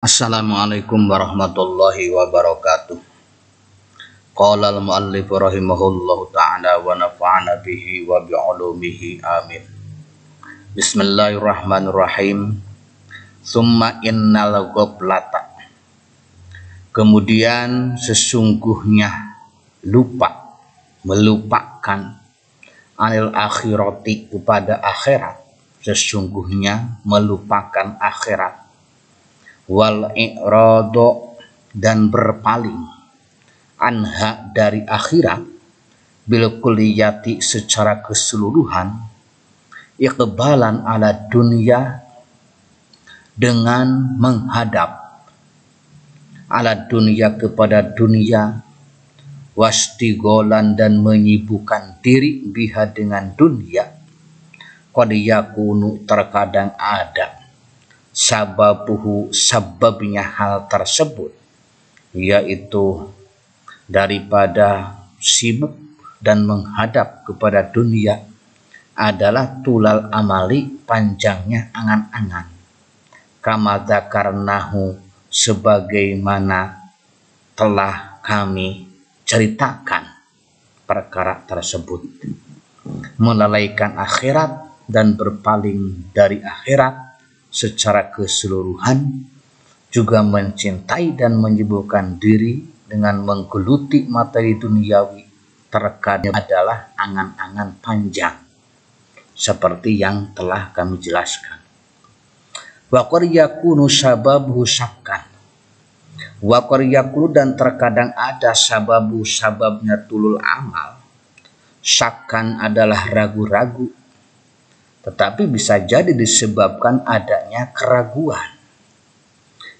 Assalamualaikum warahmatullahi wabarakatuh. Qala al-muallif rahimahullahu ta'ala wa nafa'ana bihi wa bi'ulumihi amin. Bismillahirrahmanirrahim. Summa innal ghablata. Kemudian sesungguhnya lupa, melupakan anil akhirati kepada akhirat. Sesungguhnya melupakan akhirat. Wal i'rado dan berpaling anha dari akhirat bil kulliyati secara keseluruhan, iqbalan ala dunia dengan menghadap ala dunia kepada dunia, wastigolan dan menyibukkan diri biha dengan dunia. Qad yakunu terkadang ada sababuhu sababnya hal tersebut, yaitu daripada sibuk dan menghadap kepada dunia adalah tulal amali, panjangnya angan-angan, kama dzakarnahu sebagaimana telah kami ceritakan perkara tersebut. Melalaikan akhirat dan berpaling dari akhirat secara keseluruhan, juga mencintai dan menyibukkan diri dengan menggeluti materi duniawi, terkadang adalah angan-angan panjang seperti yang telah kami jelaskan. Wa qad yakunu sababu syakkan. Wa qad yakunu dan terkadang ada sababnya tulul amal. Syakkan adalah ragu-ragu, tetapi bisa jadi disebabkan adanya keraguan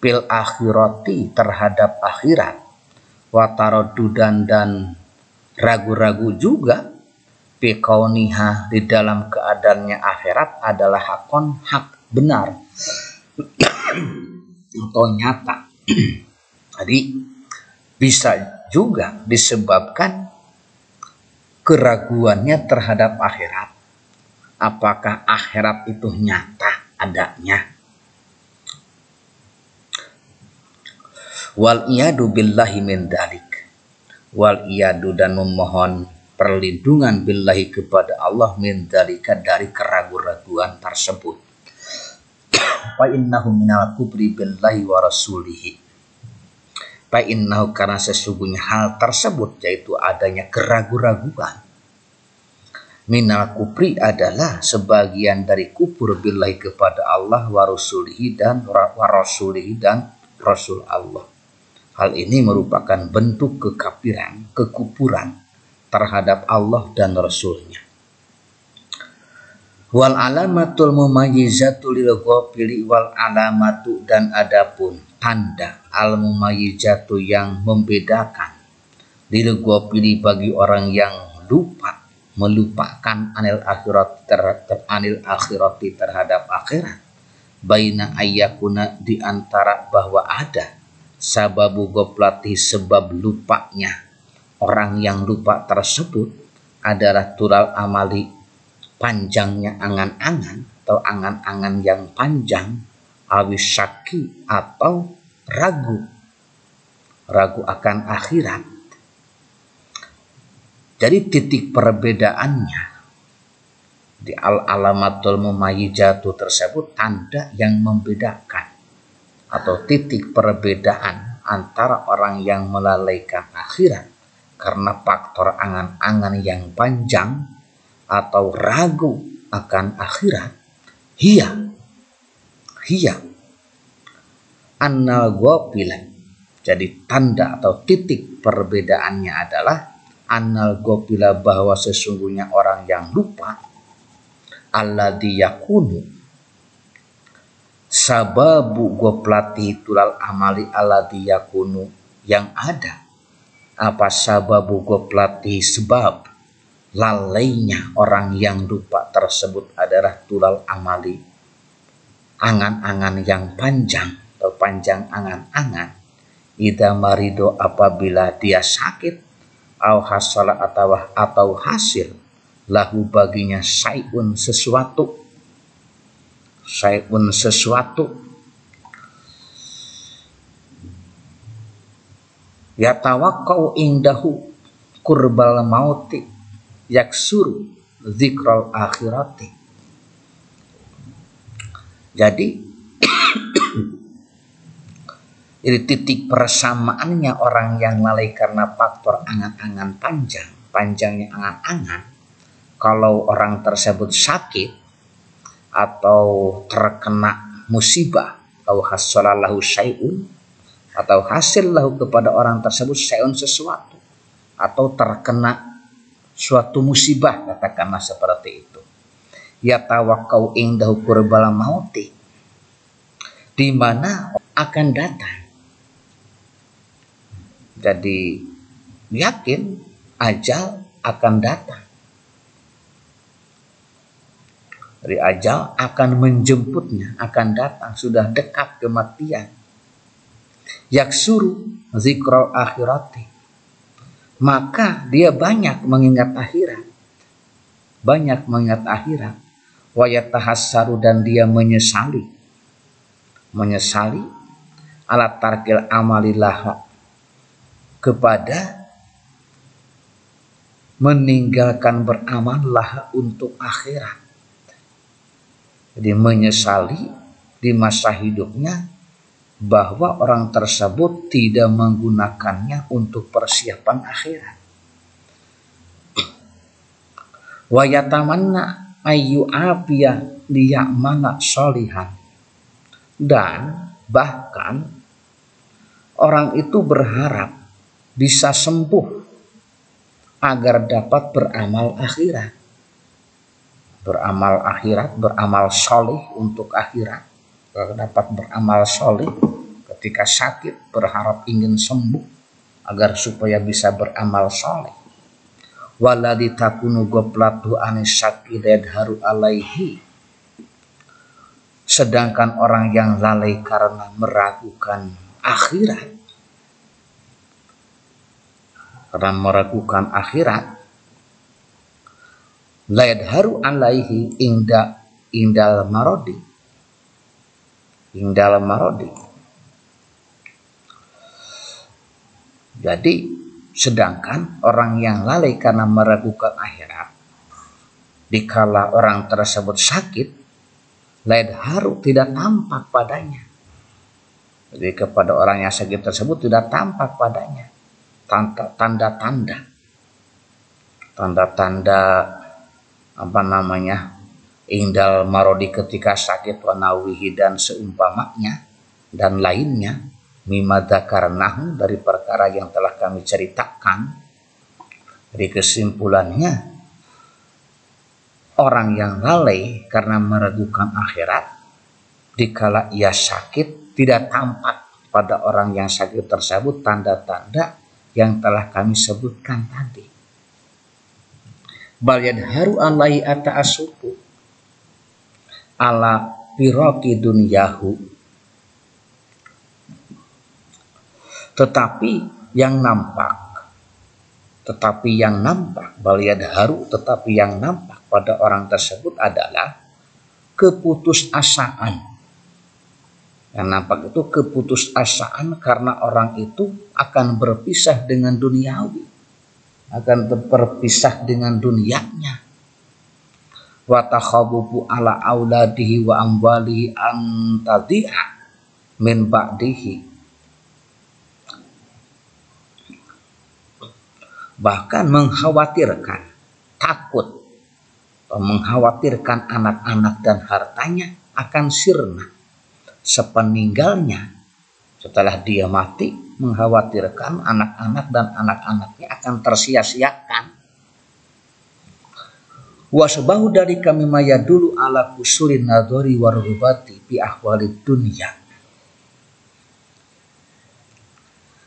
fil akhirati terhadap akhirat, watarodudan dan ragu-ragu juga fi kauniha di dalam keadaannya akhirat adalah hakon, hak benar atau nyata. Jadi bisa juga disebabkan keraguannya terhadap akhirat. Apakah akhirat itu nyata adanya? Wal iyadu billahi min dalik. Wal iyadu dan memohon perlindungan billahi kepada Allah min dalika dari keraguan-raguan tersebut. Fa innahu minal kubri billahi wa rasulihi. Fa innahu karena sesungguhnya hal tersebut yaitu adanya keraguan-raguan. Minal kufri adalah sebagian dari kufur billahi kepada Allah wa rasulihi dan rasul Allah. Hal ini merupakan bentuk kekafiran, kekufuran terhadap Allah dan rasulnya. Wal alamatul mumayyizatu lil ghafili wal alamatu dan adapun tanda al mumayyizatu yang membedakan lil ghafili bagi orang yang lupa, melupakan anil akhirati terhadap akhirat, baina ayyakuna di antara bahwa ada sababu goplati sebab lupanya orang yang lupa tersebut adalah tulal amali, panjangnya angan-angan atau angan-angan yang panjang, awis syaki atau ragu akan akhirat. Jadi titik perbedaannya di al-alamatul mumayyizatu tersebut, tanda yang membedakan atau titik perbedaan antara orang yang melalaikan akhirat karena faktor angan-angan yang panjang atau ragu akan akhirat. Hiya annal ghafila. Jadi tanda atau titik perbedaannya adalah annal ghafila, bahwa sesungguhnya orang yang lupa, alladzi yakunu sababu ghaflati tulal amali, alladzi yakunu yang ada apa sababu ghaflati sebab lalainya orang yang lupa tersebut adalah tulal amali, angan-angan yang panjang atau panjang angan-angan, idza marido apabila dia sakit, au hasala atau hasil lahu baginya syai'un sesuatu Yatawakkau indahu kurbal mauti yaksuru zikral akhirati. Jadi ini titik persamaannya orang yang lalai karena faktor angan-angan panjangnya angan-angan. Kalau orang tersebut sakit atau terkena musibah, atau hasalallahu syai'un, atau hasil lahu kepada orang tersebut syai'un sesuatu, atau terkena suatu musibah, katakanlah seperti itu. Yatawakkau indahu qurbal mauti, di mana akan datang. Jadi yakin ajal akan datang. Dari ajal akan menjemputnya, akan datang, sudah dekat kematian. Yaksuru zikral akhirati, maka dia banyak mengingat akhirat. Banyak mengingat akhirat. Wa yatahassaru, dan dia menyesali ala tarkil amalilah, kepada meninggalkan beramal lah untuk akhirat. Jadi menyesali di masa hidupnya bahwa orang tersebut tidak menggunakannya untuk persiapan akhirat. Wa yatamanna ayyu afiya liya'mala sholihan, dan bahkan orang itu berharap bisa sembuh agar dapat beramal akhirat. Beramal solih untuk akhirat. Dapat beramal solih ketika sakit, berharap ingin sembuh agar supaya bisa beramal solih. Waladhi takunu goplatu anisaki dedharu alaihi, sedangkan orang yang lalai karena meragukan akhirat, la yadharu alaihi indal marodi. Jadi sedangkan orang yang lalai karena meragukan akhirat, dikala orang tersebut sakit, la yadharu, tidak tampak padanya. Jadi kepada orang yang sakit tersebut tidak tampak padanya tanda-tanda indal marodi, ketika sakit, wanawihi, dan seumpamanya dan lainnya, mimma dzakarnahu, dari perkara yang telah kami ceritakan. Dari kesimpulannya, orang yang lalai karena meragukan akhirat, dikala ia sakit, tidak tampak pada orang yang sakit tersebut tanda-tanda yang telah kami sebutkan tadi. Bal yadharu alaihi ata'asubu ala firaqi dunyahu, tetapi yang nampak bal yadharu, tetapi yang nampak pada orang tersebut adalah keputusasaan. Yang nampak itu keputusasaan karena orang itu akan berpisah dengan duniawi, akan berpisah dengan dunianya. Wa takhabubu ala auladihi wa amwalihi antadhi'a min ba'dihi, bahkan mengkhawatirkan anak-anak dan hartanya akan sirna sepeninggalnya. Setelah dia mati, mengkhawatirkan anak-anak dan anak-anaknya akan tersia-siakan. Wasbahu dari kami maya dulu ala kusurin nadhari warubati bi ahwalid dunya,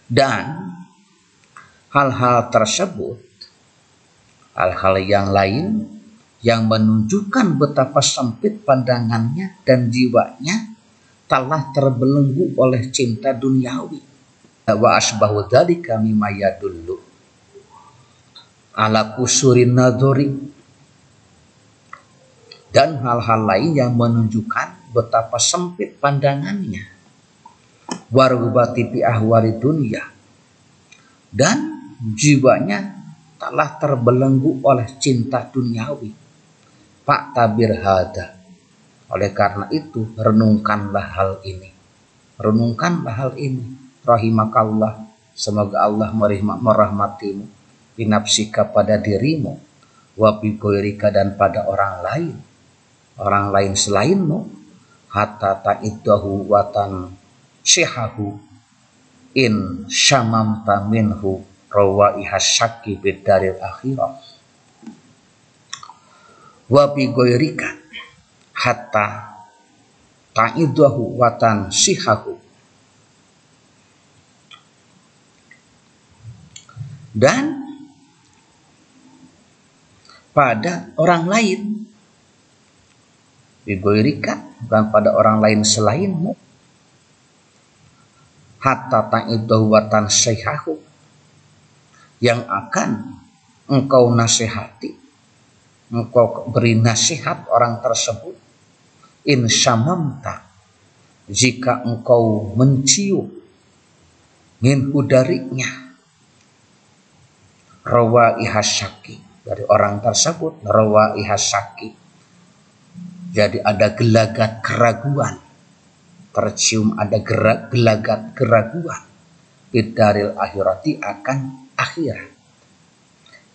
dan hal-hal tersebut, hal-hal yang lain yang menunjukkan betapa sempit pandangannya dan jiwanya telah terbelenggu oleh cinta duniawi. Wa asbahu dzalika mimma yadullu ala kusurin nadhari, dan hal-hal lain yang menunjukkan betapa sempit pandangannya, warubati fi ahwali dunya, dan jiwanya telah terbelenggu oleh cinta duniawi. Pak tabir hada. Oleh karena itu renungkanlah hal ini. Renungkanlah hal ini. Rahimakallah. Semoga Allah merahmatimu. Binafsika pada dirimu. Wabi goyrika dan pada orang lain. Orang lain selainmu. Hatta ta'idahu watan syihahu. In syamamta minhu rawaiha syakki bidaril akhirah. Wabi goyrika hatta ta'idahu watan syihahu. Dan pada orang lain, bigoyrika, bukan pada orang lain selainmu, hatta ta'idahu watan syihahu, yang akan engkau nasihati, engkau beri nasihat orang tersebut. In syamamta, jika engkau mencium minhu darinya rawaiha syaki, dari orang tersebut rawaiha syaki, jadi ada gelagat keraguan, tercium ada gelagat keraguan bidaril akhirati, akan akhirat.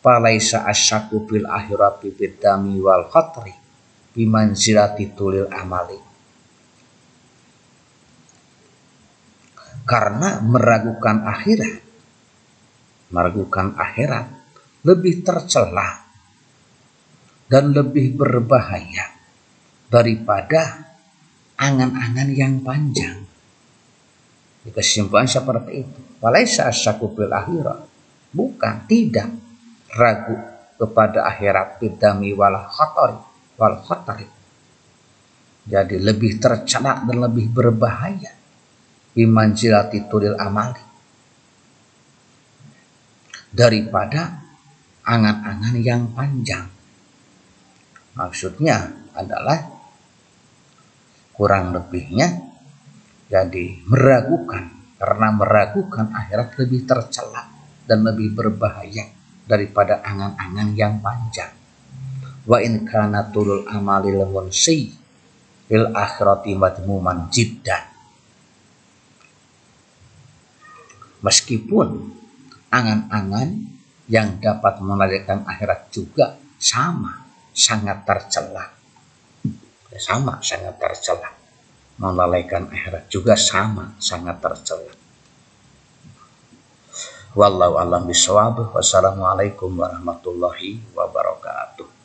Falaisa asyaku bil akhirati bidami wal khatri bimanzilati tulil amali. Karena meragukan akhirat lebih tercela dan lebih berbahaya daripada angan-angan yang panjang. Kesimpulan seperti itu. Falaisa asyaku bil akhirat, bukan, tidak ragu kepada akhirat, bidami wal khatari, jadi lebih tercela dan lebih berbahaya bimanzilati tulil amali, daripada angan-angan yang panjang. Maksudnya adalah kurang lebihnya, jadi meragukan, karena meragukan akhirat lebih tercela dan lebih berbahaya daripada angan-angan yang panjang. Wa in kana tulul amali lamunsi fil akhirati madmuman jiddan. Meskipun angan-angan yang dapat melahirkan akhirat juga sangat tercela. Melalaikan akhirat juga sangat tercela. Wallahu a'lam bishawab. Wassalamualaikum warahmatullahi wabarakatuh.